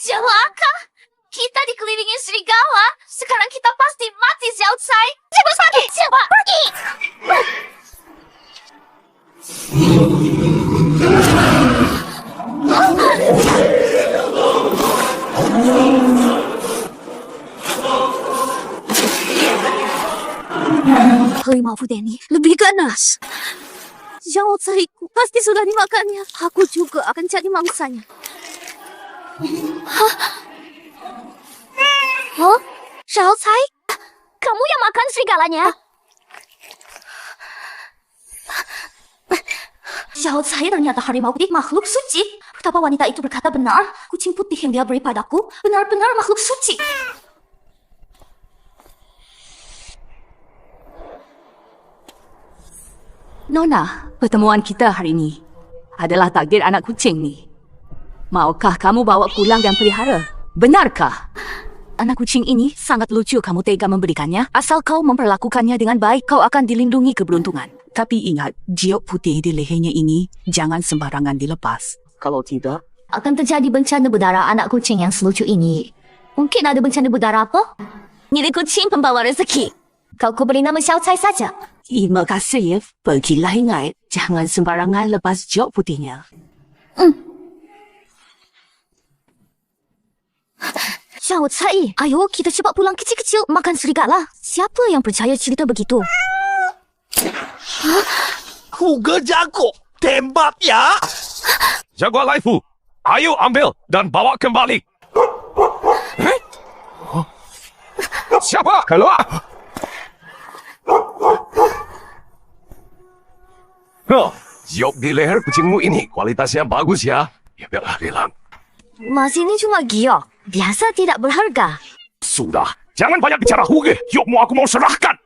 Celaka! Kita dikelilingi serigala. Sekarang kita pasti mati, Xiao Cai. Cepat pergi! Cepat pergi! Harimau putih ini lebih ganas. Xiao Cai pasti sudah dimakannya. Aku juga akan jadi mangsanya. Hah? Xiao Cai? Kamu yang makan serigalanya? Xiao Cai ternyata harimau putih makhluk suci. Betapa wanita itu berkata benar. Kucing putih yang dia beri padaku benar-benar makhluk suci. Nona, pertemuan kita hari ini adalah takdir anak kucing ni. Maukah kamu bawa pulang dan pelihara? Benarkah? Anak kucing ini sangat lucu, kamu tega memberikannya. Asal kau memperlakukannya dengan baik, kau akan dilindungi keberuntungan. Tapi ingat, jiok putih di lehernya ini jangan sembarangan dilepas. Kalau tidak, Akan terjadi bencana berdarah anak kucing yang selucu ini. Mungkin ada bencana berdarah apa? Milik kucing pembawa rezeki. Kau beri nama Xiao Cai saja. terima kasih ya. Pergilah ingat, jangan sembarangan lepas jiok putihnya. Xiao Cai, ayo kita cepat pulang kecil-kecil makan serigala. Siapa yang percaya cerita begitu? Kuga jago, tembak ya. Jaguar Laifu, ayo ambil dan bawa kembali. Siapa? Keluar. Jiok di leher kucingmu ini kualitasnya bagus ya. Ya biarlah hilang. Mas ini cuma giok. Biasa tidak berharga. Sudah, jangan banyak bicara Huge. Jiokmu aku mau serahkan.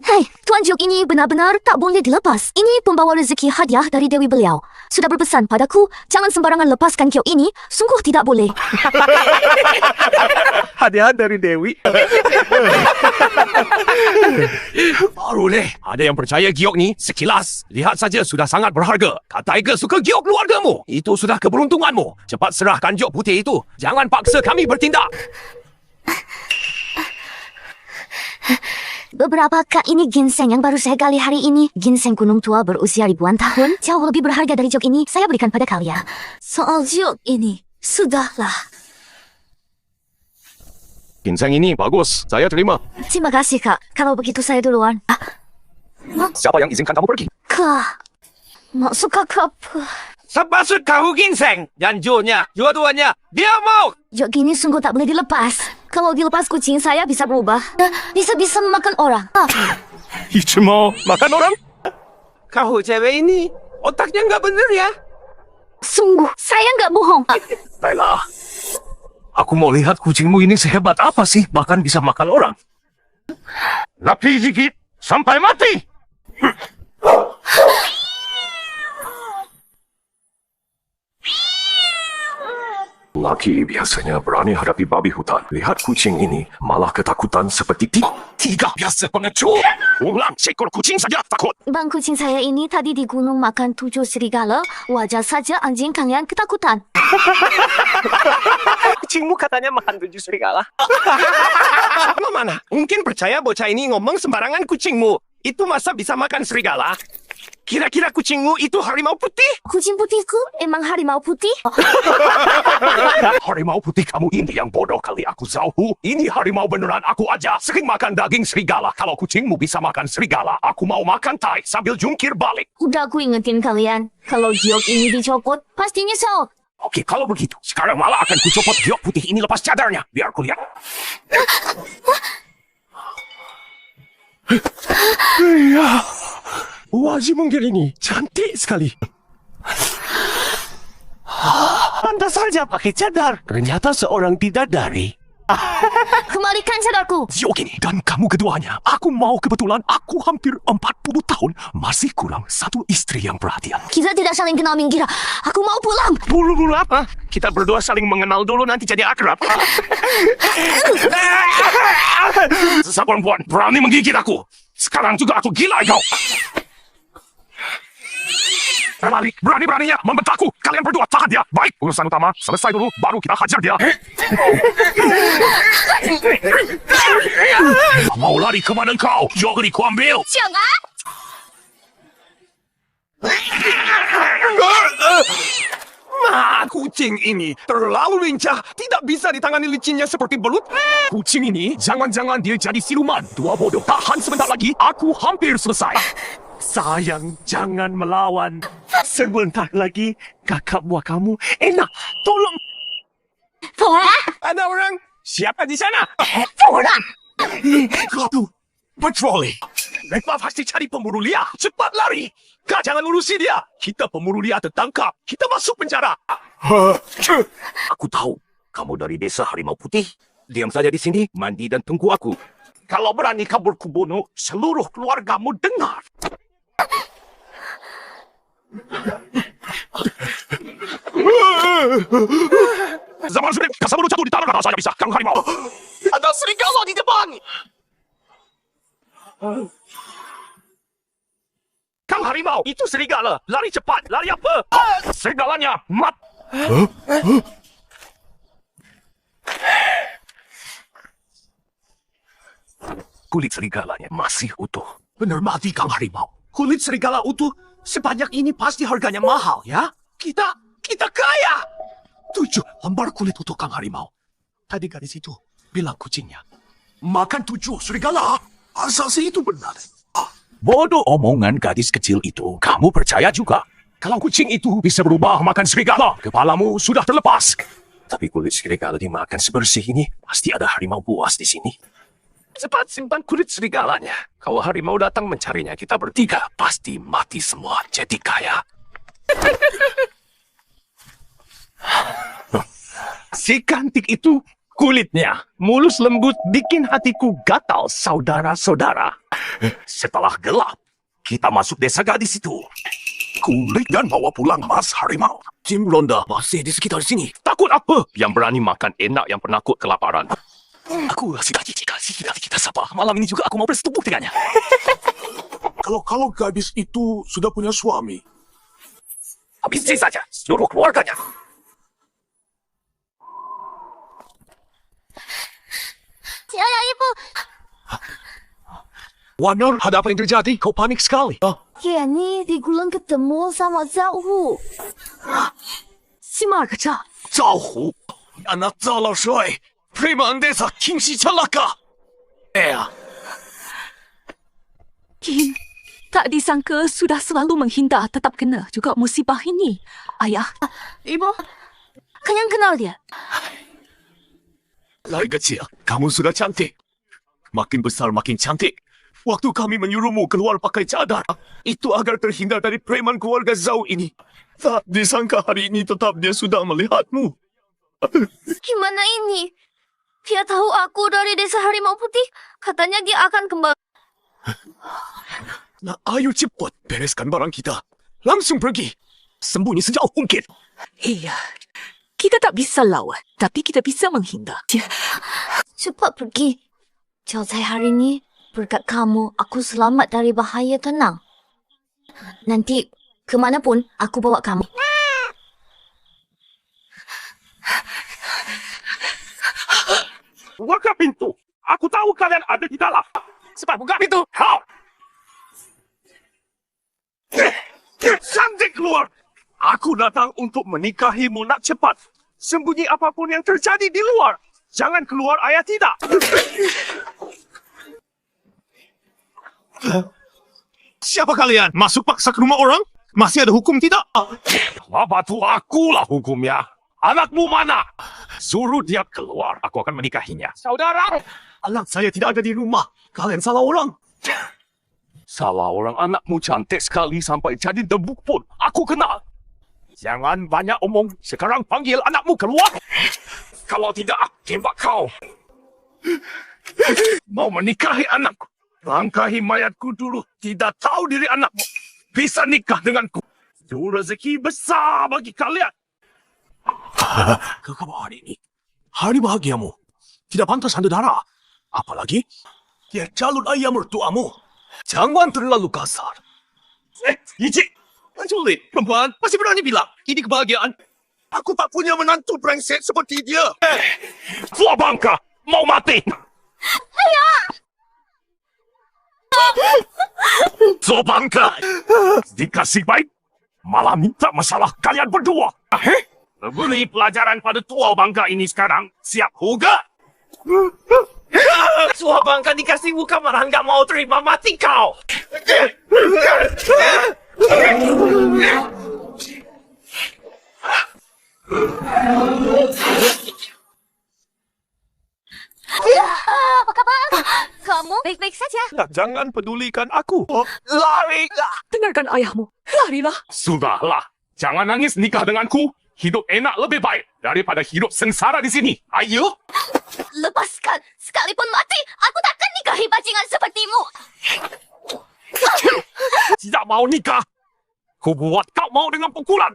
Hei, Tuan Jiok ini benar-benar tak boleh dilepas. Ini pembawa rezeki hadiah dari Dewi beliau. Sudah berpesan padaku, jangan sembarangan lepaskan giok ini. Sungguh tidak boleh. Hadiah dari Dewi. Baru deh, ada yang percaya giok ni sekilas. Lihat saja sudah sangat berharga. Kata Tiger suka giok keluargamu. Itu sudah keberuntunganmu. Cepat serahkan giok putih itu. Jangan paksa kami bertindak. Beberapa kak ini ginseng yang baru saya gali hari ini. Ginseng gunung tua berusia ribuan tahun. Jauh lebih berharga dari jok ini. Saya berikan pada kalian. Soal jok ini, sudahlah. Ginseng ini bagus. Saya terima. Terima kasih kak. Kalau begitu saya duluan. Siapa yang izinkan kamu pergi? Kak, maksud kakak apa? Sebasut kau ginseng. Dan Jonya, dua-duanya. Dia mau. Jok ini sungguh tak boleh dilepas. Kalau dilepas kucing saya bisa berubah. Bisa-bisa memakan orang. Itu mau makan orang? Kau cewek ini otaknya nggak bener ya? Sungguh, saya nggak bohong. Baiklah. Aku mau lihat kucingmu ini sehebat apa sih, bahkan bisa makan orang. Lapis sedikit sampai mati. Laki biasanya berani hadapi babi hutan. Lihat kucing ini malah ketakutan seperti tiga biasa pengecut. Ulang, seekor kucing saja takut. Bang kucing saya ini tadi di gunung makan 7 serigala. Wajar saja anjing kalian ketakutan. Kucingmu katanya makan 7 serigala. Mana? Mungkin percaya bocah ini ngomong sembarangan kucingmu. Itu masa bisa makan serigala? Kira-kira kucingmu itu harimau putih? Kucing putihku emang harimau putih? Harimau putih kamu ini yang bodoh kali aku tahu. Ini harimau beneran aku aja. Sering makan daging serigala. Kalau kucingmu bisa makan serigala, aku mau makan tai sambil jungkir balik. Udah aku ingetin kalian. Kalau giok ini dicopot, pasti nyesel. Oke, kalau begitu, sekarang malah akan kucopot giok putih ini lepas cadarnya. Biar ku lihat. Iya. Wajib mungkin ini cantik sekali. Pantas saja pakai cadar. Ternyata seorang bidadari. Kembalikan sadarku. Giok ini dan kamu keduanya. Aku mau kebetulan aku hampir 40 tahun masih kurang satu istri yang perhatian. Kita tidak saling kenal Minggira. Aku mau pulang. Bulu-bulu apa? Kita berdua saling mengenal dulu nanti jadi akrab. Perempuan berani menggigit aku. Sekarang juga aku gila kau. Berani-beraninya membentakku. Kalian berdua tahan dia. Baik, urusan utama selesai dulu, baru kita hajar dia. Mau lari kemana kau? Jangan ku ambil. Jangan. Kucing ini terlalu lincah. Tidak bisa ditangani licinnya seperti belut. Kucing ini, jangan-jangan dia jadi siluman. Tua bodoh. Tahan sebentar lagi, aku hampir selesai. Sayang, jangan melawan. Sebentar lagi, kakak buah kamu enak. Tolong. Ada orang? Siapa di sana? Kau patroli. Mereka pasti cari pemburu liar. Cepat lari. Kau jangan urusi dia. Kita pemburu liar tertangkap. Kita masuk penjara. Aku tahu. Kamu dari desa Harimau Putih. Diam saja di sini, mandi dan tunggu aku. Kalau berani kabur kubunuh, seluruh keluargamu dengar. Zaman sudah, kasamu jatuh di tanah karena saya bisa. Kang Harimau. Ada serigala di depan. Kang Harimau, itu serigala. Lari cepat. Lari apa? Serigalanya mat. Kulit serigalanya masih utuh. Benar mati Kang Harimau. Kulit serigala utuh sebanyak ini pasti harganya mahal ya. Kita kaya. 7 lembar kulit utuh Kang Harimau. Tadi gadis itu bilang kucingnya makan 7 serigala. Asal itu benar. Bodoh omongan gadis kecil itu. Kamu percaya juga? Kalau kucing itu bisa berubah makan serigala, kepalamu sudah terlepas. Tapi kulit serigala dimakan sebersih ini, pasti ada harimau buas di sini. Cepat simpan kulit serigalanya. Kalau harimau datang mencarinya, kita bertiga pasti mati semua jadi kaya. Si cantik itu kulitnya mulus lembut bikin hatiku gatal, saudara-saudara. Setelah gelap, kita masuk desa gadis itu. Kulit dan bawa pulang Mas Harimau. Tim Ronda masih di sekitar sini. Takut apa? Yang berani makan enak yang penakut kelaparan. Aku cita-cita kita sabar. Malam ini juga aku mau bersetubuh dengannya. Kalau gadis itu sudah punya suami, Habisi saja seluruh keluarganya. Ayah, ibu. Warner, ada apa yang terjadi? Kau panik sekali. Kenny digulang ketemu sama Zhao Hu. Si Marketa. Zhao Hu, anak Zhao Shui, preman desa Kingxi celaka. Kin, tak disangka sudah selalu menghindar tetap kena juga musibah ini. Ayah. Ibu, kalian kenal dia? Dari kecil, kamu sudah cantik. Makin besar makin cantik. Waktu kami menyuruhmu keluar pakai cadar, itu agar terhindar dari preman keluarga Zhao ini. Tak disangka hari ini tetap dia sudah melihatmu. Gimana ini? Dia tahu aku dari desa Harimau Putih. Katanya dia akan kembali. Nah, ayo cepat bereskan barang kita. Langsung pergi. Sembunyi sejauh mungkin. Iya. Kita tak bisa lawan, tapi kita bisa menghindar. Cepat pergi. Selesai hari ini, berkat kamu, aku selamat dari bahaya tenang. Nanti, kemanapun, aku bawa kamu. Buka pintu. Aku tahu kalian ada di dalam. Cepat buka pintu. Kau. Cantik keluar. Aku datang untuk menikahimu nak cepat. Sembunyi apapun yang terjadi di luar. Jangan keluar ayah tidak. Siapa kalian? Masuk paksa ke rumah orang? Masih ada hukum tidak? Apa tu akulah hukumnya. Anakmu mana? Suruh dia keluar. Aku akan menikahinya. Saudara! Anak saya tidak ada di rumah. Kalian salah orang. Salah orang, anakmu cantik sekali sampai jadi debu pun. Aku kenal. Jangan banyak omong. Sekarang panggil anakmu keluar. Kalau tidak, tembak kau. Mau menikahi anakku. Langkahi mayatku dulu. Tidak tahu diri anakmu. Bisa nikah denganku. Itu rezeki besar bagi kalian. Kekapa hari ini? Hari bahagiamu. Tidak pantas anda darah. Apalagi, dia calon ayah mertuamu. Jangan terlalu kasar. Ijik. Sulit. Perempuan masih berani bilang. Ini kebahagiaan. Aku tak punya menantu brengsek seperti dia. Tua bangka. Mau mati. Tua bangka. Dikasih baik. Malah minta masalah kalian berdua. Beri pelajaran pada tua bangka ini sekarang. Siap huga? Tua bangka dikasih muka marah nggak mau terima, mati kau. Apa kabar? Kamu baik-baik saja? Jangan pedulikan aku. Lari. Dengarkan ayahmu. Larilah. Sudahlah. Jangan nangis nikah denganku. Hidup enak lebih baik daripada hidup sengsara di sini. Ayo. Lepaskan. Sekalipun mati, aku takkan nikahi bajingan sepertimu. Tidak mau nikah. Ku buat kau mau dengan pukulan.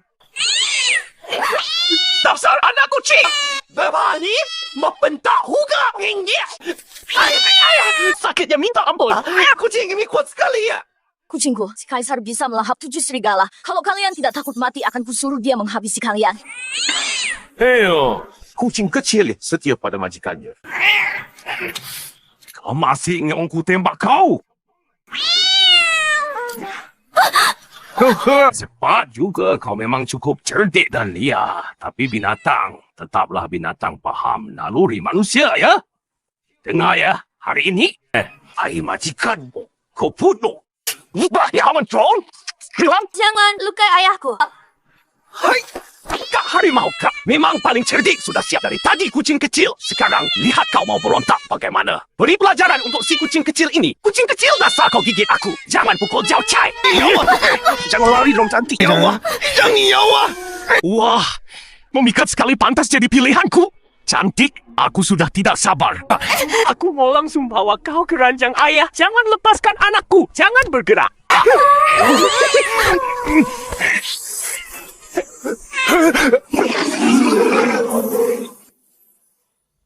Dasar anak kucing. Berani membentak huga. Inggit. Sakitnya minta ampun. Kucing ini kuat sekali ya. Kucingku, si kaisar bisa melahap 7 serigala. Kalau kalian tidak takut mati, akan kusuruh dia menghabisi kalian. Heo, kucing kecil setia pada majikannya. Kau masih ingin aku tembak kau? Cepat juga, kau memang cukup cerdik dan liar. Tapi binatang, tetaplah binatang paham naluri manusia ya. Dengar ya, hari ini, ayah majikanmu, kau bunuh. Jangan drone. Hilang. Jangan lukai ayahku. Hai. Kak harimau kak memang paling cerdik. Sudah siap dari tadi kucing kecil. Sekarang lihat kau mau berontak bagaimana. Beri pelajaran untuk si kucing kecil ini. Kucing kecil dasar kau gigit aku. Jangan pukul Jauh Cai. Jangan lari dong cantik. Yawa. Jangan yawa. Wah. Memikat sekali pantas jadi pilihanku. Cantik, aku sudah tidak sabar. Aku mau langsung bawa kau ke ranjang ayah. Jangan lepaskan anakku. Jangan bergerak.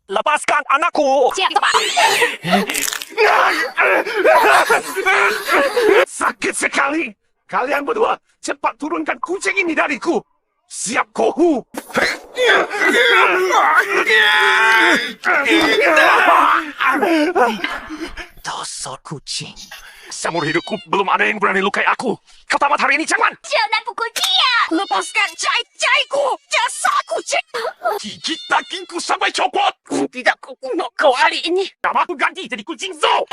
Lepaskan anakku. Siap, cepat. Sakit sekali. Kalian berdua cepat turunkan kucing ini dariku. Siap kohu. Dasar kucing. Seumur hidupku belum ada yang berani lukai aku. Kau tamat hari ini jangan. Jangan pukul dia. Lepaskan cai-caiku. Dasar kucing. Gigit dagingku sampai copot. Tidak kukuno kau hari ini. Namaku ganti jadi kucing zoo.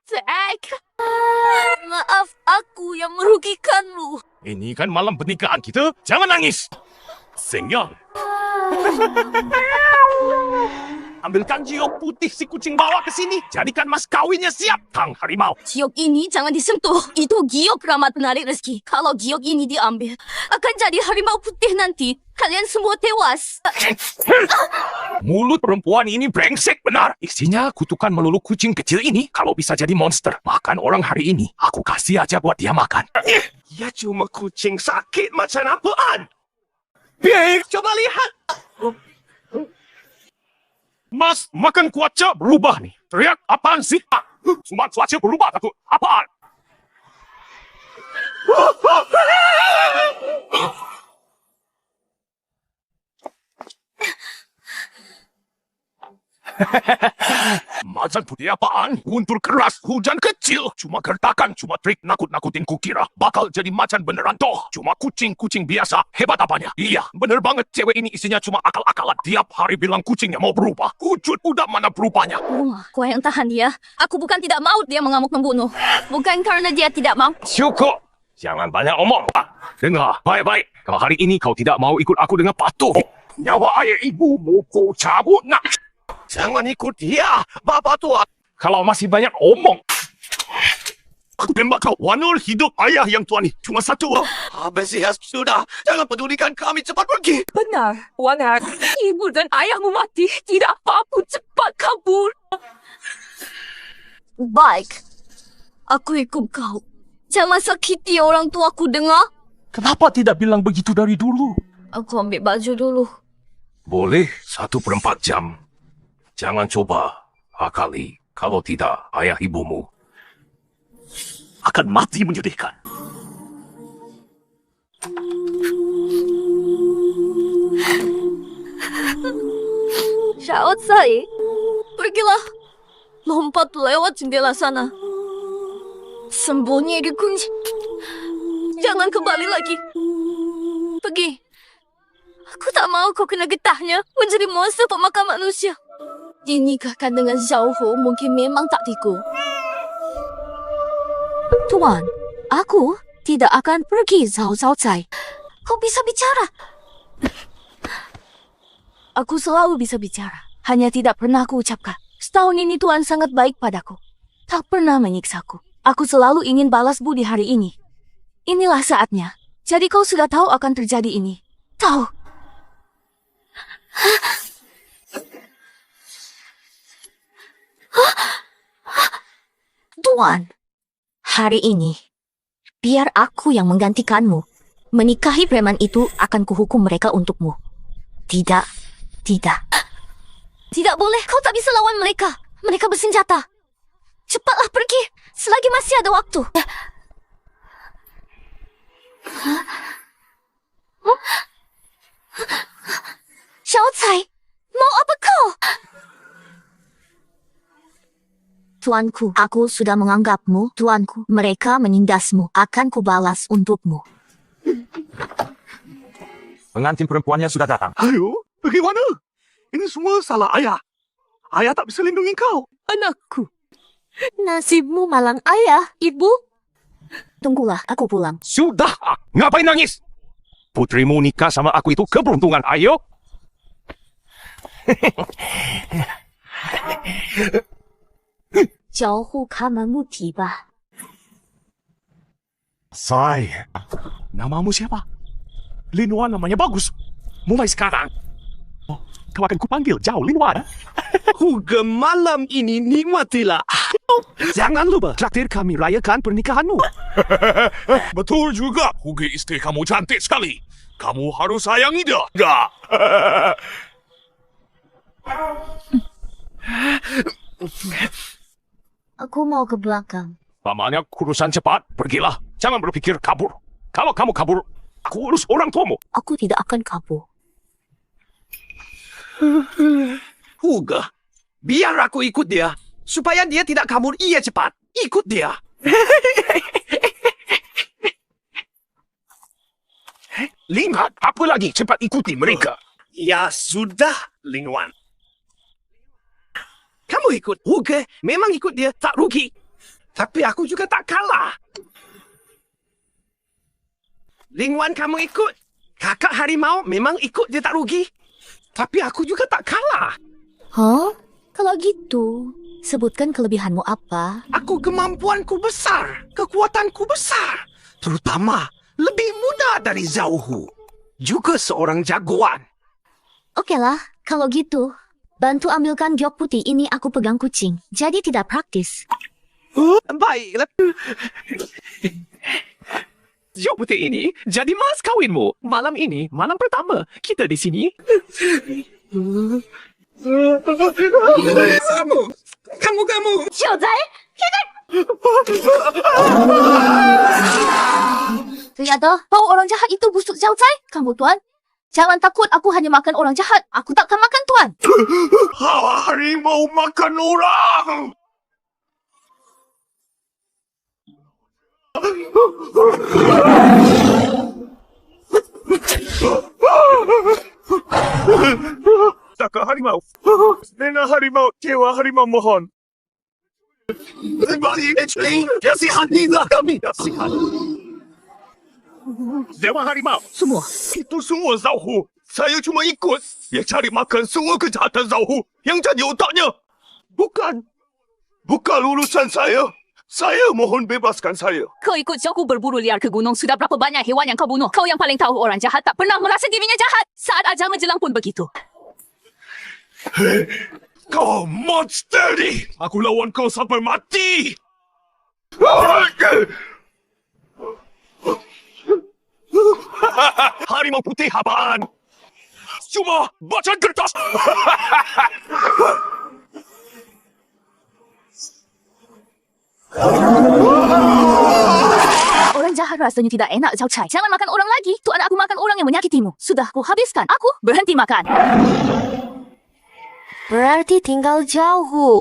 Zack. Maaf, aku yang merugikanmu. Ini kan malam pernikahan kita. Jangan nangis. Senyal. Ambilkan giok putih si kucing bawa ke sini. Jadikan mas kawinnya siap, Kang Harimau. Giok ini jangan disentuh. Itu giok keramat penarik rezeki. Kalau giok ini diambil, akan jadi harimau putih nanti. Kalian semua tewas. Mulut perempuan ini brengsek benar. Isinya kutukan melulu kucing kecil ini. Kalau bisa jadi monster, makan orang hari ini. Aku kasih aja buat dia makan. Ya cuma kucing sakit macam apaan? Biar coba lihat. Mas, makan kuaca berubah nih. Teriak apaan sih? Cuma cuaca berubah aku. Apaan? Macan putih apaan? Guntur keras, hujan kecil. Cuma gertakan, cuma trik nakut-nakutin kukira. Bakal jadi macan beneran toh. Cuma kucing-kucing biasa. Hebat apanya? Iya, bener banget cewek ini isinya cuma akal-akalan. Tiap hari bilang kucingnya mau berubah. Wujud udah mana berubahnya. Kau yang tahan dia. Aku bukan tidak mau dia mengamuk membunuh. Bukan karena dia tidak mau. Cukup. Jangan banyak omong. Dengar, baik-baik. Kalau hari ini kau tidak mau ikut aku dengan patuh, nyawa ayah ibumu kau cabut nak. Jangan ikut dia, bapak tua. Kalau masih banyak omong. Aku tembak kau. Warna hidup ayah yang tua ni cuma satu. Habis ya, sudah. Jangan pedulikan kami, cepat pergi. Benar, Wanar. Ibu dan ayahmu mati. Tidak apa-apa, cepat kabur. Baik. Aku ikut kau. Jangan sakiti orang tua aku, dengar? Kenapa tidak bilang begitu dari dulu? Aku ambil baju dulu. Boleh 1/4 jam. Jangan coba akali. Kalau tidak, ayah ibumu Akan mati menyedihkan. Syaot Sai, pergilah. Lompat lewat jendela sana. Sembunyi di kunci. Jangan kembali lagi. Pergi. Aku tak mau kau kena getahnya menjadi monster pemakan manusia. Dinikahkan dengan Xiao Hu mungkin memang tak tiku. Tuan, aku tidak akan pergi, Zhao Cai. Kau bisa bicara. Aku selalu bisa bicara. Hanya tidak pernah aku ucapkan. Setahun ini Tuan sangat baik padaku. Tak pernah menyiksaku. Aku selalu ingin balas budi hari ini. Inilah saatnya. Jadi kau sudah tahu akan terjadi ini. Tahu. Tuan, hari ini, biar aku yang menggantikanmu. Menikahi preman itu akan kuhukum mereka untukmu. Tidak, tidak. Tidak boleh, kau tak bisa lawan mereka. Mereka bersenjata. Cepatlah pergi, selagi masih ada waktu. Xiao Cai, mau apa kau? Tuanku, aku sudah menganggapmu tuanku. Mereka menindasmu. Akan kubalas untukmu. pengantin perempuannya sudah datang. Ayo, pergi mana? Ini semua salah ayah. Ayah tak bisa lindungi kau. Anakku. Nasibmu malang ayah, ibu. Tunggulah, aku pulang. Sudah! Ngapain nangis? Putrimu nikah sama aku itu keberuntungan, ayo! Jauh kamu tiba. Sai, namamu siapa? Linwan namanya bagus. Mulai sekarang, kau akan kupanggil Zhao Linwan. Huga malam ini nikmatilah. Jangan lupa traktir kami rayakan pernikahanmu. Betul juga, Hugi istri kamu cantik sekali. Kamu harus sayangi dia. Enggak. Aku mau ke belakang. Pamannya urusan cepat, pergilah. Jangan berpikir kabur. Kalau kamu kabur, aku urus orang tuamu. Aku tidak akan kabur. Huga, biar aku ikut dia. Supaya dia tidak kabur, ia cepat. Ikut dia. Lihat, apa lagi? Cepat ikuti mereka. Ya sudah, Lingwan. Kamu ikut. Huga, memang ikut dia, tak rugi. Tapi aku juga tak kalah. Lingwan kamu ikut. Kakak harimau memang ikut dia tak rugi. Tapi aku juga tak kalah. Hah? Kalau gitu, sebutkan kelebihanmu apa? Aku kemampuanku besar. Kekuatanku besar. Terutama lebih muda dari Zhao Hu. Juga seorang jagoan. Okeylah, kalau gitu, bantu ambilkan giok putih ini aku pegang kucing. Jadi tidak praktis. Baiklah. Jok putih ini jadi mas kawinmu. Malam ini, malam pertama kita di sini. Kamu. 小贼，Ternyata bau orang jahat itu busuk Xiao Cai. Kamu tuan, jangan takut, aku hanya makan orang jahat. Aku takkan makan tuan. Harimau makan orang. Kakak harimau. Nena harimau, dewa harimau mohon. Kasihanilah kami. Kasihan. Dewa harimau. Semua. Itu semua Zhao Hu. Saya cuma ikut. Dia cari makan semua kejahatan Zhao Hu. Yang jadi otaknya. Bukan urusan saya. Saya mohon bebaskan saya. Kau ikut aku berburu liar ke gunung. Sudah berapa banyak hewan yang kau bunuh? Kau yang paling tahu orang jahat tak pernah merasa dirinya jahat. Saat ajal menjelang pun begitu. Kau monster ni! Aku lawan kau sampai mati! Harimau putih apaan? Cuma bacaan kertas! Orang jahat rasanya tidak enak, Zhao Cai. Jangan makan orang lagi. Tuan aku makan orang yang menyakitimu. Sudah, aku habiskan. Aku berhenti makan. Berarti tinggal jauh.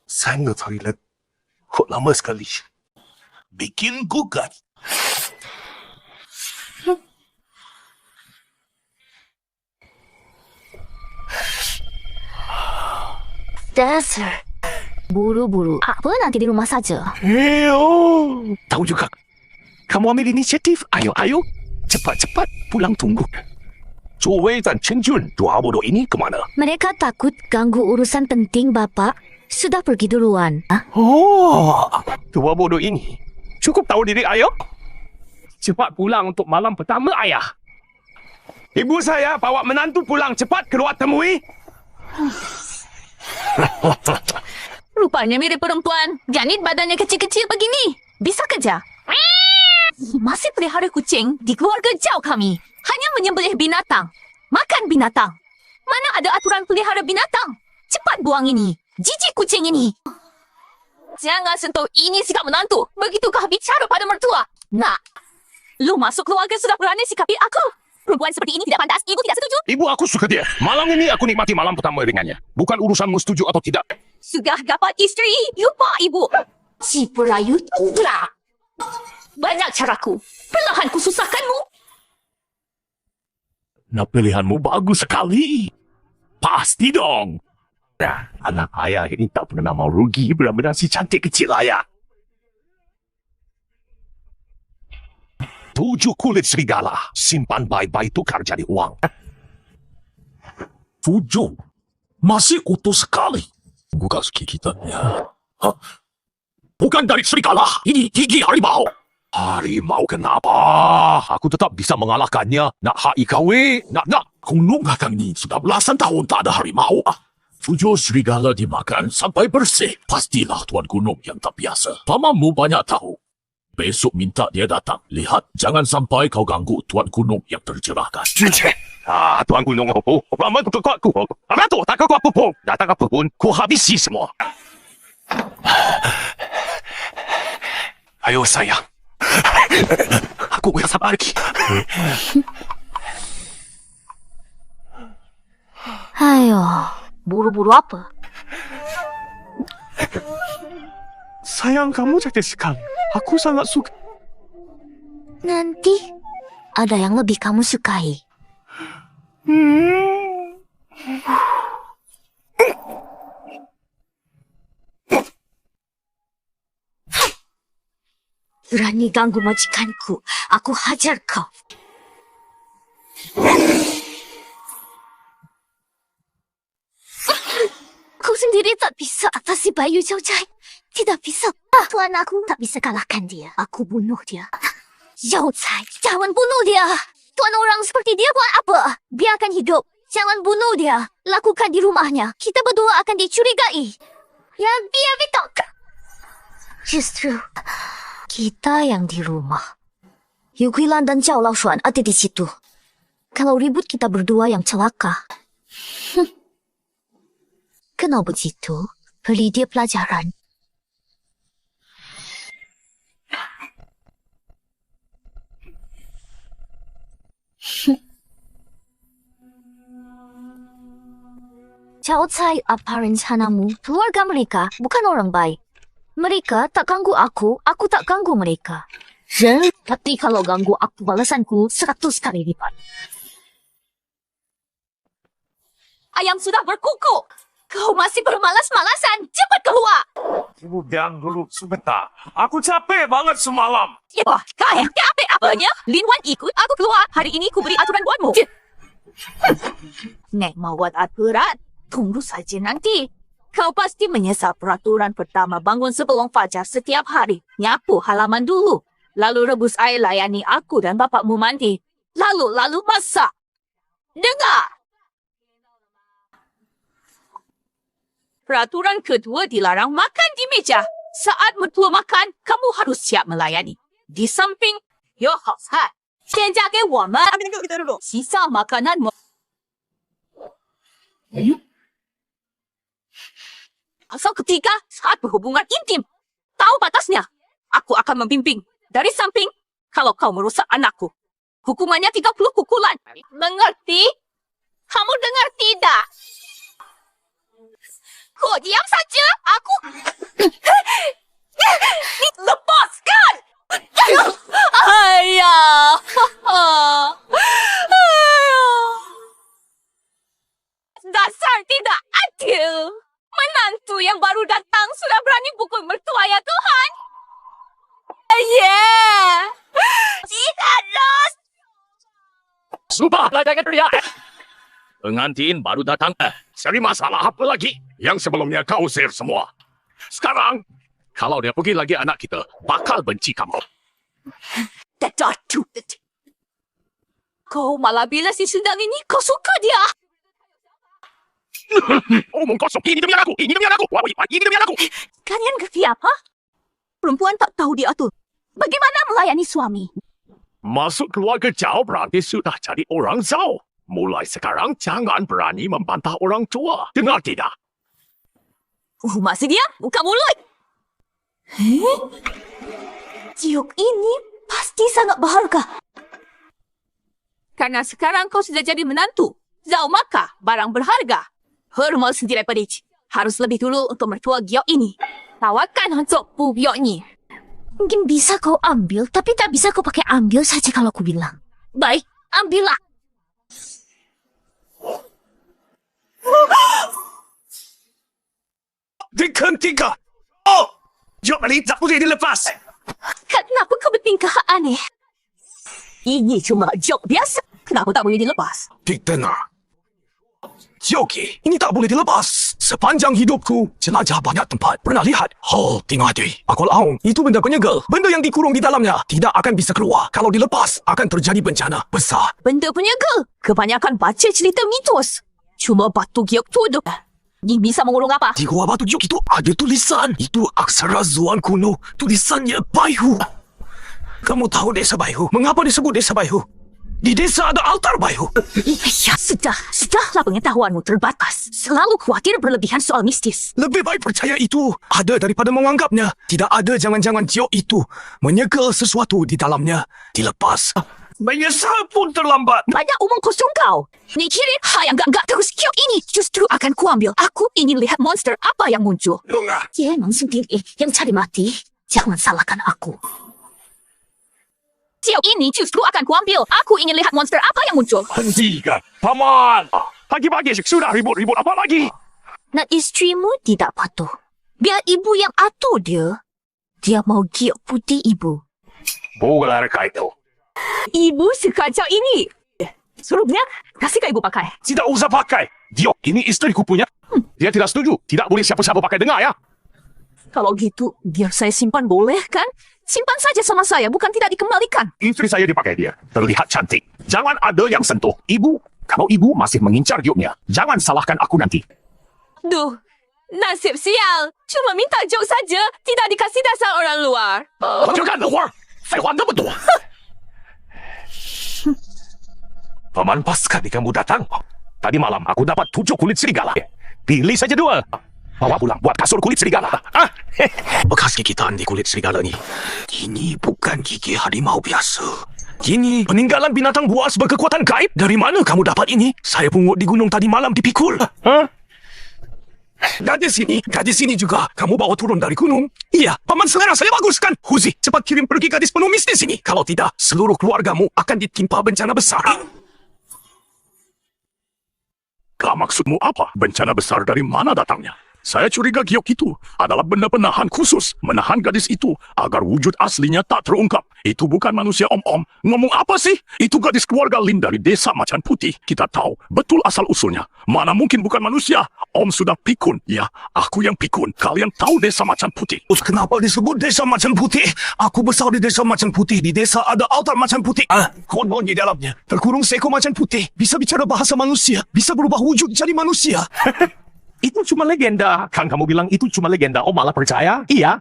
Saya ke toilet. Kok lama sekali? Bikin gugat. Dasar. Buru-buru. Apa nanti di rumah saja? Tahu juga. Kamu ambil inisiatif. Ayo. Cepat-cepat pulang tunggu. Zhou Wei dan Chen Jun, dua bodoh ini kemana? Mereka takut ganggu urusan penting Bapak. Sudah pergi duluan. Oh, dua bodoh ini. Cukup tahu diri, ayo. Cepat pulang untuk malam pertama, ayah. Ibu saya bawa menantu pulang. Cepat keluar temui. Rupanya mirip perempuan. Janit badannya kecil-kecil begini. Bisa kerja. Masih pelihara kucing di keluarga Zhao kami. Hanya menyembelih binatang. Makan binatang. Mana ada aturan pelihara binatang? Cepat buang ini. Jijik kucing ini. Jangan sentuh ini sikap menantu. Begitukah bicara pada mertua? Nak. Lu masuk keluarga sudah berani sikapi aku. Perempuan seperti ini tidak pantas. Ibu tidak setuju. Ibu, aku suka dia. Malam ini aku nikmati malam pertama dengannya. Bukan urusanmu setuju atau tidak. Sudah dapat isteri. Lupa ibu. Si perayu tua. Banyak caraku. Perlahan ku susahkanmu. Nah, pilihanmu bagus sekali. Pasti dong. Nah, anak ayah ini tak pernah mau rugi benar-benar si cantik kecil ayah. 7 kulit serigala. Simpan baik-baik tukar jadi uang. 7? Masih utuh sekali. Buka gigitannya. Hah? Bukan dari serigala. Ini gigi harimau. Harimau kenapa? Aku tetap bisa mengalahkannya. Nak HIKW. Nak. Gunung Hakang ini sudah belasan tahun tak ada harimau. 7 serigala dimakan sampai bersih. Pastilah Tuan Gunung yang tak biasa. Pamanmu banyak tahu. Besok minta dia datang. Lihat, jangan sampai kau ganggu Tuan Gunung yang tercerahkan. Tuan Gunung, lama tu kekuat aku. Apa tu? Tak kekuat apa pun. Datang apa pun, ku habisi semua. Ayo sayang. Aku tak sabar lagi. Ayo, buru-buru apa? Sayang, kamu cantik sekali. Aku sangat suka. Nanti ada yang lebih kamu sukai. Berani ganggu majikanku, aku hajar kau. Kau sendiri tak bisa atasi Bayu Zhao Cai. Tidak bisa. Tuan aku tak bisa kalahkan dia. Aku bunuh dia. Zhao Cai, jangan bunuh dia. Tuan orang seperti dia buat apa? Biarkan hidup. Jangan bunuh dia. Lakukan di rumahnya. Kita berdua akan dicurigai. Ya, biar betok. Justru kita yang di rumah. Yu Guilan dan Zhao Laoshuan ada di situ. Kalau ribut kita berdua yang celaka. Kalau begitu, beri dia pelajaran. Zhao Cai, apa rencanamu? Keluarga mereka bukan orang baik. Mereka tak ganggu aku tak ganggu mereka. Tapi kalau ganggu aku, balasanku 100 kali lipat. Ayam sudah berkukuk. Kau masih bermalas-malasan. Cepat keluar. Ibu, jangan dulu sebentar. Aku capek banget semalam. Ya, kau capek apanya? Lin Wan ikut aku keluar. Hari ini ku beri aturan buatmu. Nek mau buat aturan, tunggu saja nanti. Kau pasti menyesal peraturan pertama bangun sebelum fajar setiap hari. Nyapu halaman dulu. Lalu rebus air layani aku dan bapakmu mandi. Lalu masak. Dengar! Peraturan kedua dilarang makan di meja. Saat mertua makan, kamu harus siap melayani. Di samping, 有好菜，先夹给我们。sisa makananmu. Pasal ketiga, saat berhubungan intim. Tahu batasnya. Aku akan membimbing. Dari samping, kalau kau merusak anakku. Hukumannya 30 pukulan. Mengerti? Kamu dengar tidak? Kau diam saja. Aku... Lepaskan! Ayah! Dasar tidak adil. Menantu yang baru datang sudah berani pukul mertua ya Tuhan. Tidak, Ros. Subahlah jangan teriak. Pengantin baru datang. Cari masalah apa lagi? Yang sebelumnya kau usir semua. Sekarang, kalau dia pergi lagi anak kita, bakal benci kamu. Datu. Kau malah bila si sedang ini kau suka dia. Omong kosong. Ini demi anakku. Ini demi anakku. Ini demi anakku. Kalian ngerti apa? Perempuan tak tahu diatur. Bagaimana melayani suami? Masuk keluarga jauh berarti sudah jadi orang jauh. Mulai sekarang jangan berani membantah orang tua. Dengar tidak? Masih diam? Buka mulut. Jiuk ini pasti sangat berharga. Karena sekarang kau sudah jadi menantu. Zau maka barang berharga. Hormat sendiri pedih. Harus lebih dulu untuk mertua giok ini. Tawarkan untuk bu giok ni. Mungkin bisa kau ambil, tapi tak bisa kau pakai ambil saja kalau aku bilang. Baik, ambillah. Dihentikan! Oh! Jok ni tak boleh dilepas! Kenapa kau bertingkah aneh? Ini cuma jok biasa. Kenapa tak boleh dilepas? Dengar. Joki, ini tak boleh dilepas. Sepanjang hidupku, jelajah banyak tempat. Pernah lihat? Oh, tengok hati. Akol aung, itu benda penyegel. Benda yang dikurung di dalamnya tidak akan bisa keluar. Kalau dilepas, akan terjadi bencana besar. Benda penyegel. Kebanyakan baca cerita mitos. Cuma batu giok tuduh. Ni bisa mengurung apa? Di gua batu giok itu ada tulisan. Itu aksara Zuan kuno. Tulisannya Baihu. Kamu tahu desa Baihu? Mengapa disebut desa Baihu? Di desa ada altar Baihu. Ya, sudahlah pengetahuanmu terbatas. Selalu khawatir berlebihan soal mistis. Lebih baik percaya itu ada daripada menganggapnya. Tidak ada jangan-jangan giok itu menyegel sesuatu di dalamnya. Dilepas. Menyesal pun terlambat. Banyak omong kosong kau. Ni kira yang gak terus giok ini justru akan kuambil. Aku ingin lihat monster apa yang muncul. Dengar. Dia memang sendiri yang cari mati. Jangan salahkan aku. Giok ini justru akan kuambil. Aku ingin lihat monster apa yang muncul. Hentikan. Paman. Pagi-pagi sudah ribut-ribut apa lagi? Nak isterimu tidak patuh. Biar ibu yang atur dia. Dia mau giok putih ibu. Bukan itu. Ibu sekacau ini. Suruhnya kasih ke ibu pakai. Tidak usah pakai. Giok ini isteriku punya. Dia tidak setuju. Tidak boleh siapa-siapa pakai, dengar ya. Kalau gitu, biar saya simpan boleh kan? Simpan saja sama saya, bukan tidak dikembalikan. Isteri saya dipakai dia. Terlihat cantik. Jangan ada yang sentuh. Ibu, kalau ibu masih mengincar gioknya, jangan salahkan aku nanti. Duh, nasib sial. Cuma minta jok saja, tidak dikasih dasar orang luar. 我就干的活儿，废话那么多。Paman, pas kali kamu datang. Tadi malam aku dapat 7 kulit serigala. Pilih saja 2. Bawa pulang buat kasur kulit serigala. Bekas gigitan di kulit serigala ni. Ini bukan gigi harimau biasa. Ini peninggalan binatang buas berkekuatan gaib. Dari mana kamu dapat ini? Saya pungut di gunung tadi malam dipikul. Gadis ini juga kamu bawa turun dari gunung. Iya, paman selera saya bagus kan? Huzi, cepat kirim pergi gadis pengemis di sini. Kalau tidak, seluruh keluargamu akan ditimpa bencana besar. Maksudmu apa? Bencana besar dari mana datangnya? Saya curiga giok itu adalah benda penahan khusus menahan gadis itu agar wujud aslinya tak terungkap. Itu bukan manusia om-om. Ngomong apa sih? Itu gadis keluarga Lin dari desa Macan Putih. Kita tahu betul asal-usulnya. Mana mungkin bukan manusia. Om sudah pikun. Ya, aku yang pikun. Kalian tahu desa Macan Putih. Terus kenapa disebut desa Macan Putih? Aku besar di desa Macan Putih. Di desa ada altar Macan Putih. Konon di dalamnya terkurung seekor macan putih. Bisa bicara bahasa manusia. Bisa berubah wujud jadi manusia. Itu cuma legenda. Kan kamu bilang itu cuma legenda. Oh malah percaya? Iya.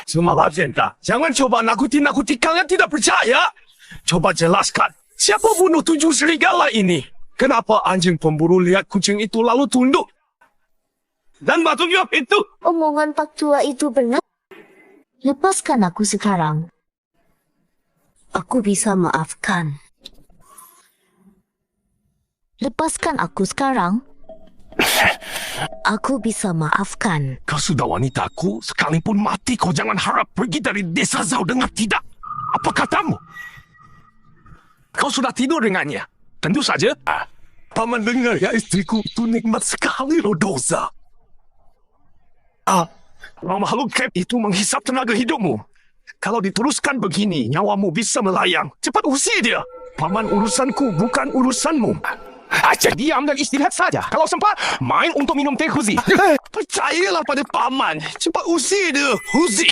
Cuma legenda. Jangan coba nakuti kalian tidak percaya. Coba jelaskan. Siapa bunuh 7 serigala ini? Kenapa anjing pemburu lihat kucing itu lalu tunduk? Dan batu giok itu. Omongan Pak Tua itu benar. Lepaskan aku sekarang. Aku bisa maafkan. Lepaskan aku sekarang. Aku bisa maafkan. Kau sudah wanitaku. Sekalipun mati kau jangan harap pergi dari desa Zhao dengan tidak. Apa katamu? Kau sudah tidur dengannya? Tentu saja. Paman dengar ya istriku itu nikmat sekali loh dosa. Makhluk gaib itu menghisap tenaga hidupmu. Kalau diteruskan begini, nyawamu bisa melayang. Cepat usir dia. Paman urusanku bukan urusanmu. Diam dan istirahat saja. Kalau sempat, main untuk minum teh Huzi. Percayalah pada paman. Cepat usir dia, Huzi.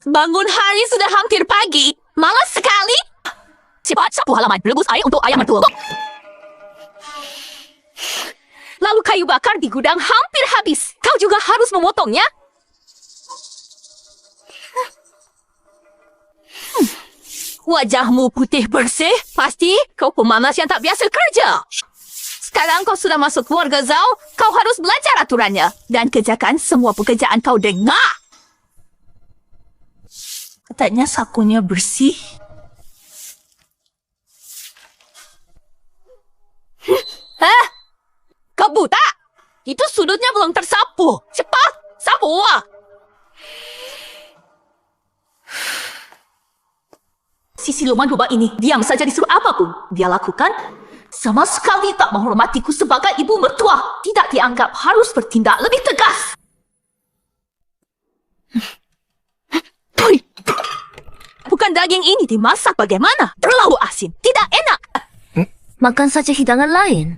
Bangun hari sudah hampir pagi. Malas sekali. Cepat sapu halaman. Rebus air untuk ayam mertua. Lalu kayu bakar di gudang hampir habis. Kau juga harus memotongnya. Wajahmu putih bersih. Pasti kau pemanas yang tak biasa kerja. Sekarang kau sudah masuk keluarga Zhao, kau harus belajar aturannya. Dan kerjakan semua pekerjaan kau dengar. Katanya sakunya bersih. Hah? Kau buta? Itu sudutnya belum tersapu. Cepat, sapu. Si siluman rubah ini diam saja disuruh apapun dia lakukan. Sama sekali tak menghormatiku sebagai ibu mertua. Tidak dianggap harus bertindak lebih tegas. Bukan daging ini dimasak bagaimana? Terlalu asin, tidak enak. Makan saja hidangan lain.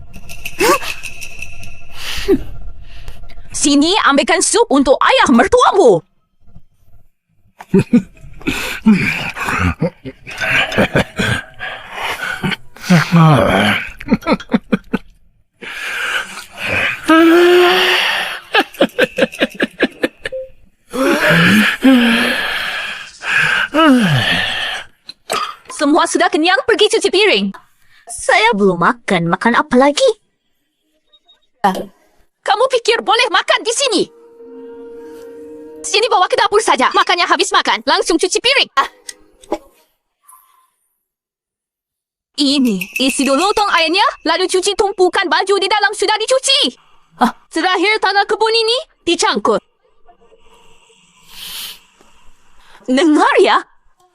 Sini ambilkan sup untuk ayah mertuamu. Semua sudah kenyang, pergi cuci piring. Saya belum makan. Makan apa lagi? Kamu pikir boleh makan di sini? Sini bawa ke dapur saja. Makannya habis makan, langsung cuci piring. Ini, isi dulu tong airnya, lalu cuci tumpukan baju di dalam sudah dicuci. Terakhir tanah kebun ini dicangkut. Dengar ya,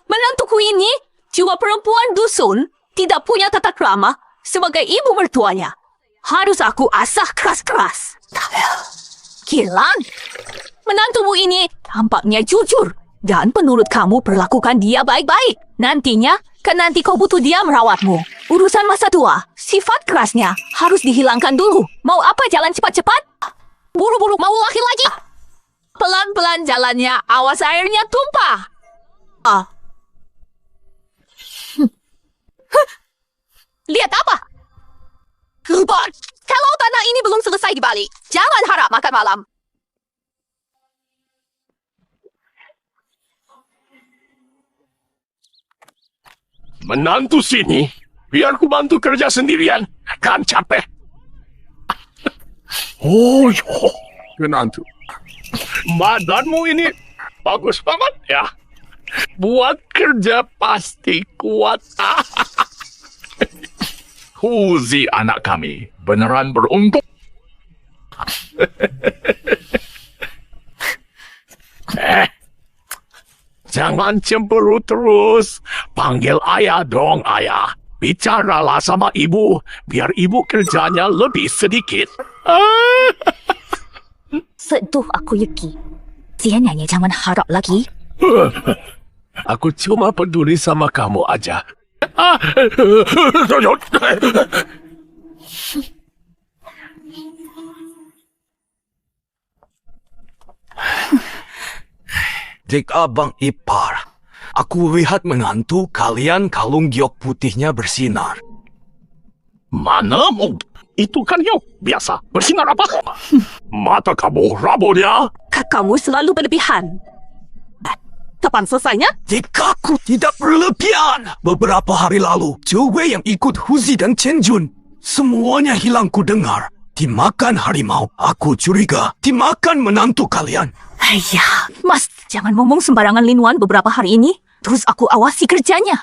menantuku ini jiwa perempuan dusun tidak punya tata krama sebagai ibu mertuanya. Harus aku asah keras-keras. Kilan, menantumu ini tampaknya jujur. Dan menurut kamu perlakukan dia baik-baik. Nantinya, kan nanti kau butuh dia merawatmu. Urusan masa tua, sifat kerasnya harus dihilangkan dulu. Mau apa jalan cepat-cepat? Buru-buru mau lahir lagi? Pelan-pelan jalannya, awas airnya tumpah. Lihat apa? Hebat! Kalau tanah ini belum selesai dibalik, jangan harap makan malam. Menantu sini, biar ku bantu kerja sendirian. Kan capek. Oh, menantu. Badanmu ini bagus banget ya. Buat kerja pasti kuat. Huzi anak kami, beneran beruntung. Jangan cemburu terus. Panggil ayah dong, ayah. Bicaralah sama ibu, biar ibu kerjanya lebih sedikit. Seduh aku Yuki. Tiada yang jangan harap lagi. Aku cuma peduli sama kamu aja. Dik abang ipar. Aku lihat menantu kalian kalung giok putihnya bersinar. Mana mau? Itu kan yuk, biasa. Bersinar apa? Mata kamu rabun ya? Kamu selalu berlebihan. Kapan selesainya? Jikaku tidak berlebihan. Beberapa hari lalu, Joe yang ikut Huzi dan Chen Jun. Semuanya hilang ku dengar. Dimakan harimau. Aku curiga dimakan menantu kalian. Ayah, Mas, jangan ngomong sembarangan Lin Wan beberapa hari ini. Terus aku awasi kerjanya.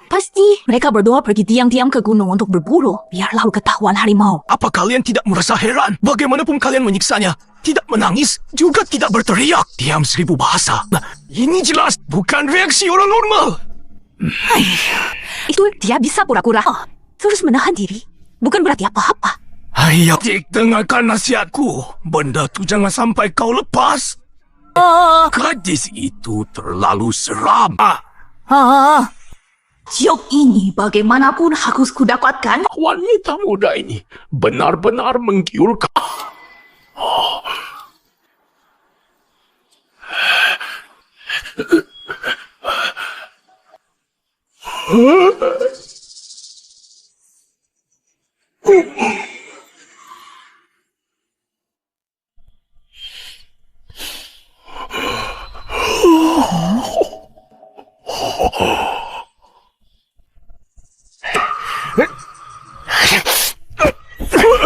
Pasti mereka berdua pergi diam-diam ke gunung untuk berburu. Biar lalu ketahuan harimau. Apa kalian tidak merasa heran? Bagaimanapun kalian menyiksanya, tidak menangis, juga tidak berteriak. Diam 1000 bahasa. Nah, ini jelas bukan reaksi orang normal. Itu dia bisa pura-pura. Terus menahan diri. Bukan berarti apa-apa. Ayo, Dik, dengarkan nasihatku. Benda tu jangan sampai kau lepas. Gadis itu terlalu seram. Jok ini bagaimanapun harus kudapatkan. Wanita muda ini benar-benar menggiurkan.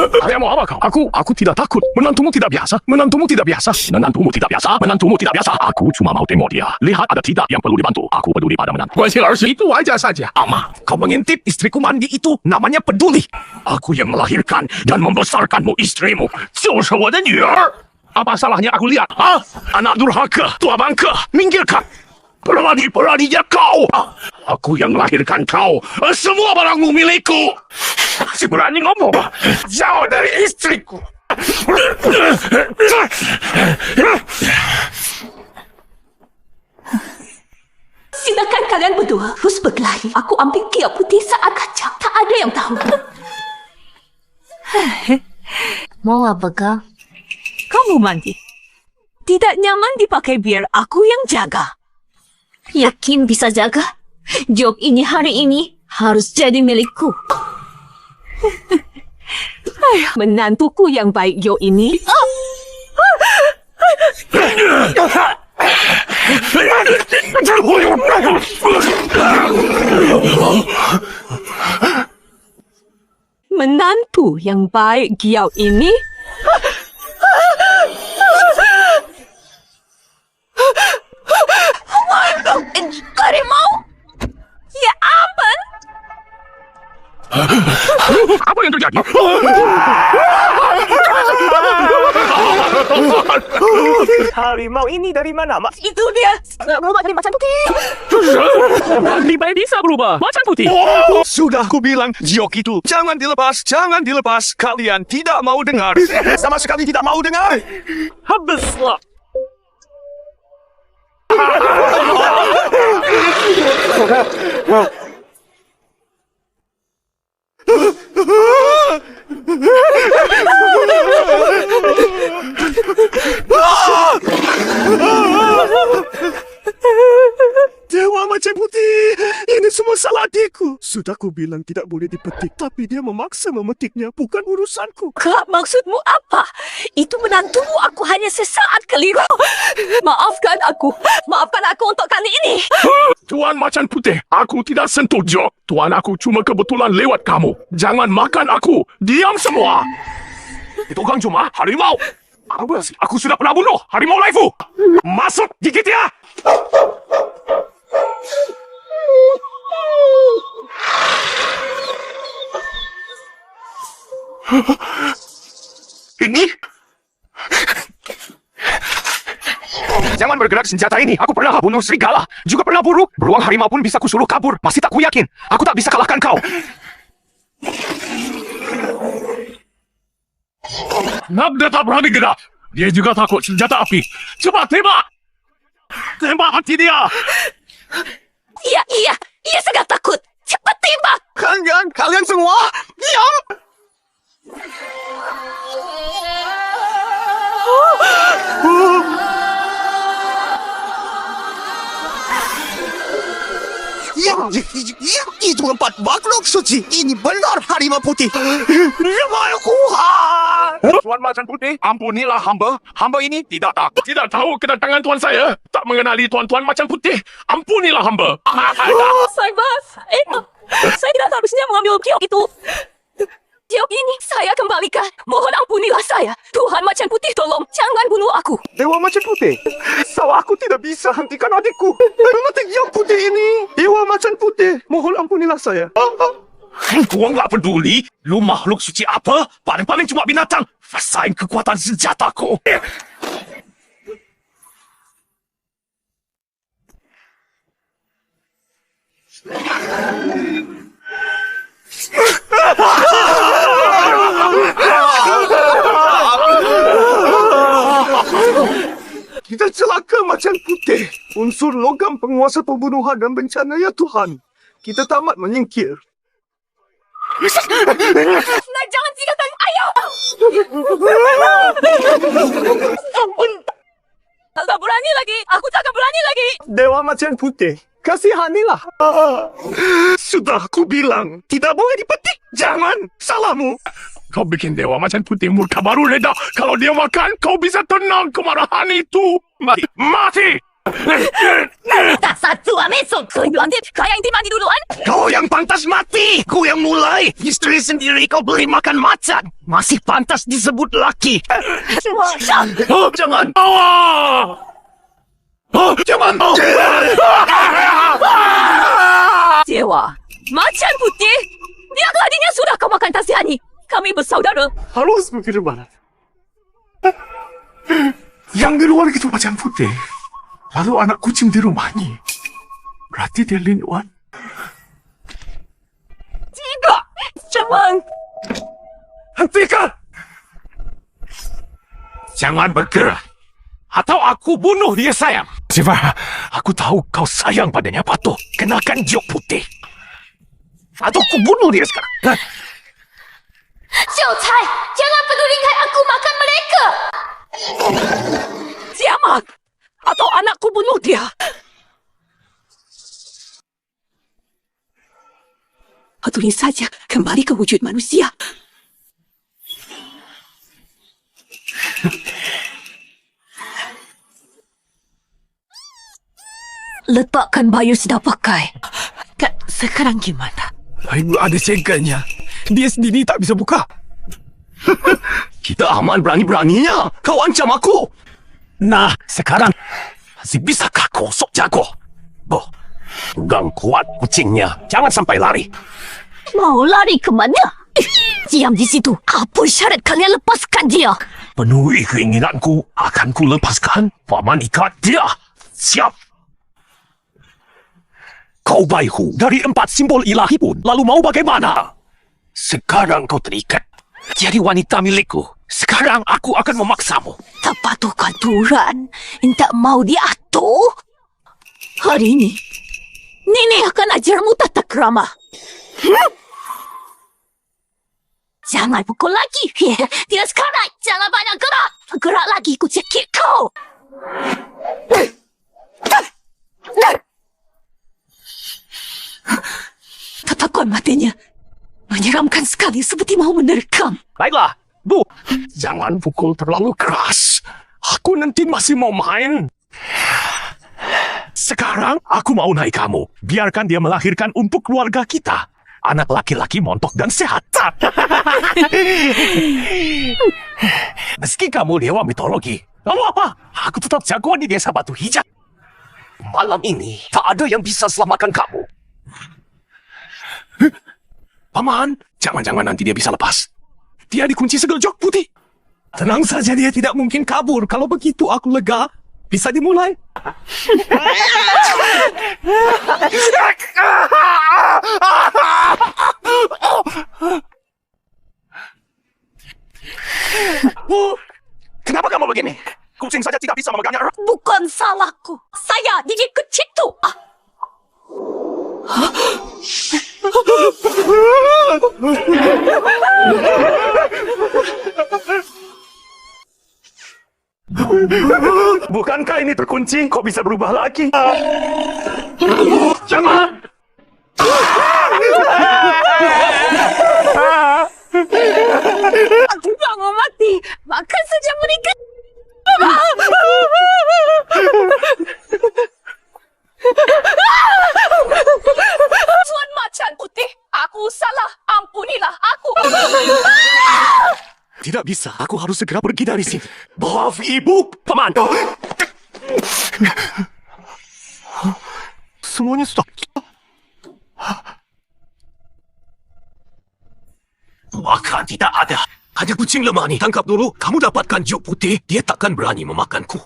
Kalian mau apa kau? Aku tidak takut. Menantumu tidak biasa. Menantumu tidak biasa. Menantumu tidak biasa. Menantumu tidak biasa. Aku cuma mau tengok dia. Lihat ada tidak yang perlu dibantu. Aku peduli pada menantu. Itu aja saja. Ama, kau mengintip istriku mandi itu namanya peduli. Aku yang melahirkan dan membesarkanmu istrimu. 就是我的女儿. Apa salahnya aku lihat? Anak durhaka, tua bangka, minggirkan. Berani-beraninya kau. Aku yang melahirkan kau. Semua barangmu milikku. Masih berani ngomong. Jauh dari istriku. Silakan kalian berdua terus berkelahi. Aku ambil kiap putih saat kacang. Tak ada yang tahu. Mau apa kau? Kamu mandi. Tidak nyaman dipakai biar aku yang jaga. Yakin bisa jaga? Job ini hari ini harus jadi milikku. Menantuku yang baik Yo ini. Menantu yang baik Giau ini. Harimau? Ya ampun. Apa yang terjadi? Harimau ini dari mana, Mak? Itu dia. Berubah jadi macan putih. Lebih baik bisa berubah. Macan putih. Sudah aku bilang, Giok itu jangan dilepas, jangan dilepas. Kalian tidak mau dengar. Sama sekali tidak mau dengar. Habislah. Dewa Macan Putih, ini semua salah adikku. Sudah ku bilang tidak boleh dipetik, tapi dia memaksa memetiknya, bukan urusanku. Kak, maksudmu apa? Itu menantumu, aku hanya sesaat keliru. Maafkan aku untuk kali ini. Tuan Macan Putih, aku tidak sentuh Jok. Tuan aku cuma kebetulan lewat kamu. Jangan makan aku. Diam semua. Itu kan cuma harimau. Aku sudah pernah bunuh harimau laifu. Masuk, gigit ya. Ini? Jangan Jangan bergerak senjata ini. Aku pernah bunuh serigala. Juga pernah beruang harimau pun bisa kusuruh kabur. Masih tak kuyakin. Aku tak bisa kalahkan kau. Nabda tak berani gerak. Dia juga takut senjata api. Cepat tembak! Tembak hati dia! Ia sangat takut. Cepat tembak. Kalian semua, diam! Itu tempat makhluk suci. Ini benar harimau putih. Tuan Macan Putih, ampunilah hamba. Hamba ini tidak tahu kedatangan tuan saya. Tak mengenali tuan-tuan Macan Putih. Ampunilah hamba. Saya tidak seharusnya mengambil giok itu. Giok ini saya kembalikan. Mohon ampunilah saya. Tuhan Macan Putih, tolong jangan bunuh aku. Dewa Macan Putih, salah aku tidak bisa hentikan adikku. Memetik yang putih ini. Dewa Macan Putih, mohon ampunilah saya. Gua nggak peduli. Lu makhluk suci apa? Paling-paling cuma binatang. Rasain kekuatan senjataku. Kita celaka Macan Putih. Unsur logam penguasa pembunuhan dan bencana ya Tuhan. Kita tamat menyingkir. Nah, jangan tinggalkan ayah. Ampun. Tak berani lagi. Aku takkan berani lagi. Dewa Macan Putih, kasihanilah. Sudah aku bilang, tidak boleh dipetik. Jangan, salahmu. Kau bikin Dewa Macan Putih murka baru reda. Kalau dia makan, kau bisa tenang kemarahan itu. Mati! Dasar tua mesot. Kau yang inti mati duluan. Kau yang pantas mati. Kau yang mulai. Istri sendiri kau beli makan macan. Masih pantas disebut laki. Jangan! Jangan! Dewa Macan Putih, dia tadinya sudah kau makan tasihani. Kami bersaudara. Halus berfirman. Yang di luar itu Macan Putih. Lalu anak kucing di rumahnya. Berarti dia Lin Wan. Tidak. Jangan. Hentikan! Jangan bergerak. Atau aku bunuh dia, sayang. Siva, aku tahu kau sayang padanya, Patuh. Kenakan jok putih. Atau aku bunuh dia sekarang. Xiao Cai, jangan pedulikan aku makan mereka. Siamat. Atau anakku bunuh dia. Peduli saja kembali ke wujud manusia. Letakkan bayu sudah pakai. Sekarang gimana? Bayu ada segelnya. Dia sendiri tak bisa buka. Kita aman berani-beraninya. Kau ancam aku. Nah, sekarang masih bisakah kau sok jago? Boh, pegang kuat kucingnya. Jangan sampai lari. Mau lari ke mana? Diam di situ. Apa syarat kalian lepaskan dia? Penuhi keinginanku, akan ku lepaskan. Paman ikat dia. Siap. Kau Baihu dari 4 simbol ilahi pun. Lalu mau bagaimana? Sekarang kau terikat. Jadi wanita milikku. Sekarang aku akan memaksamu. Tak patuh aturan. Tak mau diatur. Hari ini, nenek akan ajarmu tata krama. Jangan pukul lagi. Tidak sekarang. Jangan banyak gerak. Gerak lagi, ku cekik kau. Tatapan matanya menyeramkan sekali, seperti mau menerkam. Baiklah, Bu. Jangan pukul terlalu keras. Aku nanti masih mau main. Sekarang aku mau naik kamu. Biarkan dia melahirkan untuk keluarga kita. Anak laki-laki montok dan sehat. Meski kamu dewa mitologi, lalu apa? Aku tetap jagoan di desa Batu Hijau. Malam ini, tak ada yang bisa selamatkan kamu. Paman, jangan-jangan nanti dia bisa lepas. Dia dikunci segel jok putih. Tenang saja, dia tidak mungkin kabur. Kalau begitu aku lega. bisa dimulai. Kenapa kamu begini? Kucing saja tidak bisa memegangnya. Bukan salahku. Saya digigit situ. Bukankah ini terkunci? Kok bisa berubah lagi? Jangan! Aku tak mau mati. Makan saja mereka. Tuan Macan Putih, aku salah. Ampunilah aku. Tidak bisa, aku harus segera pergi dari sini. Maaf, Ibu. Paman. Semuanya sudah... Maka tidak ada. Ada kucing lemah ni. Tangkap dulu. Kamu dapatkan juk putih. Dia takkan berani memakanku.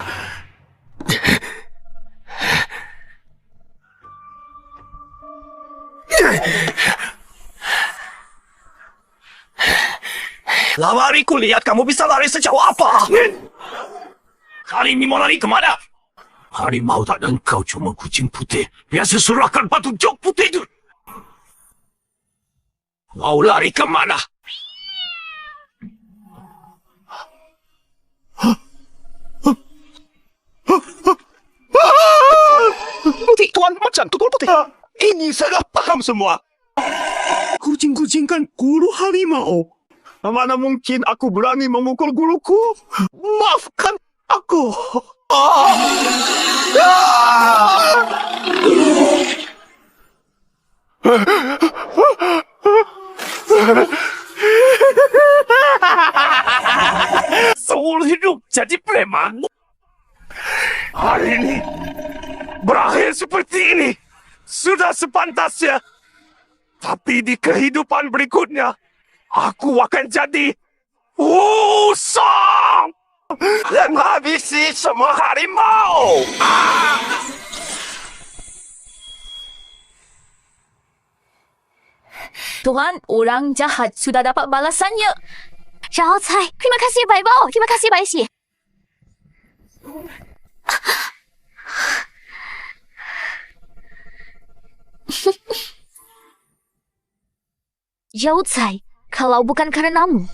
Lawariku lihat kamu bisa lari sejauh apa. Kali ini mau lari kemana? Harimau tak dan kau cuma kucing putih. Biasa serahkan batu jok putih itu. Mau lari kemana? Putih, Tuan Macan, tutul putih. Ini saya paham semua. Kucing-kucing kan guru harimau. Mana mungkin aku berani memukul guruku? Maafkan aku. Seumur hidup jadi preman. Hari ini berakhir seperti ini. Sudah sepantasnya. Tapi di kehidupan berikutnya, aku akan jadi usang dan habisi semua harimau. Tuhan, orang jahat sudah dapat balasannya. 小菜，terima kasih Bai Bao, terima kasih Bai Xie. Yao Cai, kalau bukan karenamu,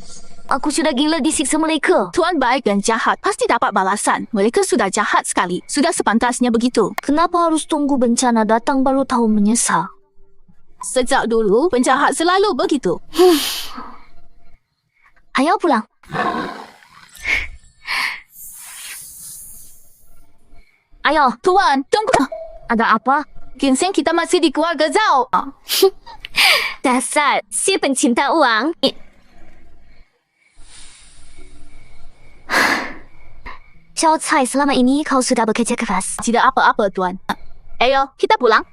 aku sudah gila disiksa mereka. Tuan baik dan jahat pasti dapat balasan. Mereka sudah jahat sekali. Sudah sepantasnya begitu. Kenapa harus tunggu bencana datang baru tahu menyesal? Sejak dulu, penjahat selalu begitu. Ayo pulang. Ayo, Tuan, tunggu. ada apa? Ginseng kita masih di keluarga Zhao. Dasar, si pencinta uang. Xiao Cai, selama ini kau sudah bekerja keras. Tidak apa-apa, Tuan. Ayo, kita pulang.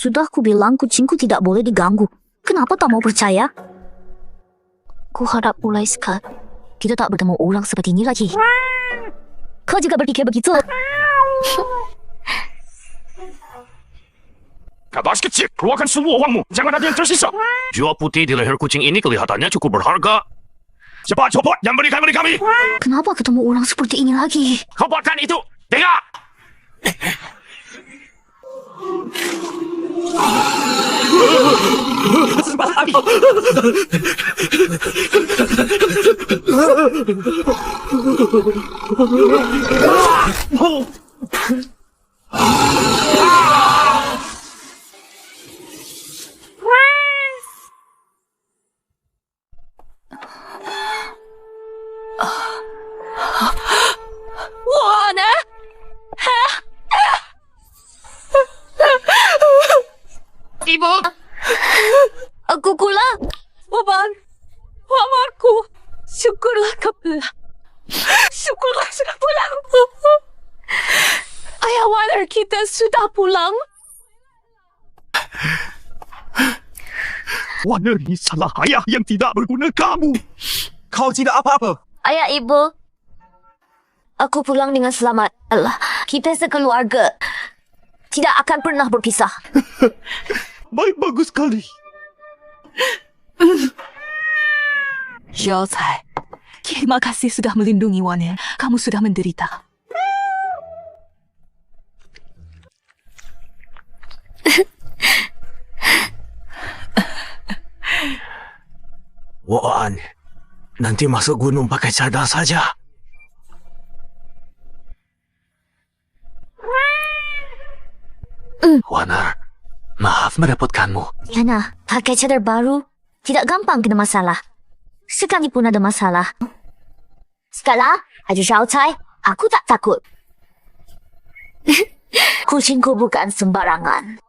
Sudah ku bilang kucingku tidak boleh diganggu. Kenapa tak mau percaya? Ku harap mulai sekarang kita tak bertemu orang seperti ini lagi. Kau juga berpikir begitu? Gadis kecil, keluarkan semua uangmu. Jangan ada yang tersisa. Jua putih di leher kucing ini kelihatannya cukup berharga. Cepat, copot dan berikan beri kami. Kenapa ketemu orang seperti ini lagi? Kau buatkan itu. Dengar. Ibu. Aku kula. Waban, wamarku. Syukurlah kau pulang. Syukurlah sudah pulang. Ayah Warner kita sudah pulang. Warner ni salah ayah yang tidak berguna kamu. Kau tidak apa-apa. Ayah, ibu. Aku pulang dengan selamat. Allah, kita sekeluarga tidak akan pernah berpisah. Bagus sekali. Xiao Cai, terima kasih sudah melindungi Warner. Kamu sudah menderita. Wan, nanti masuk gunung pakai cadar saja. Warner, maaf merepotkanmu. Yana, pakai cadar baru tidak gampang kena masalah. Sekalipun ada masalah. Sekarang, Haji Xiao Cai, aku tak takut. Kucingku bukan sembarangan.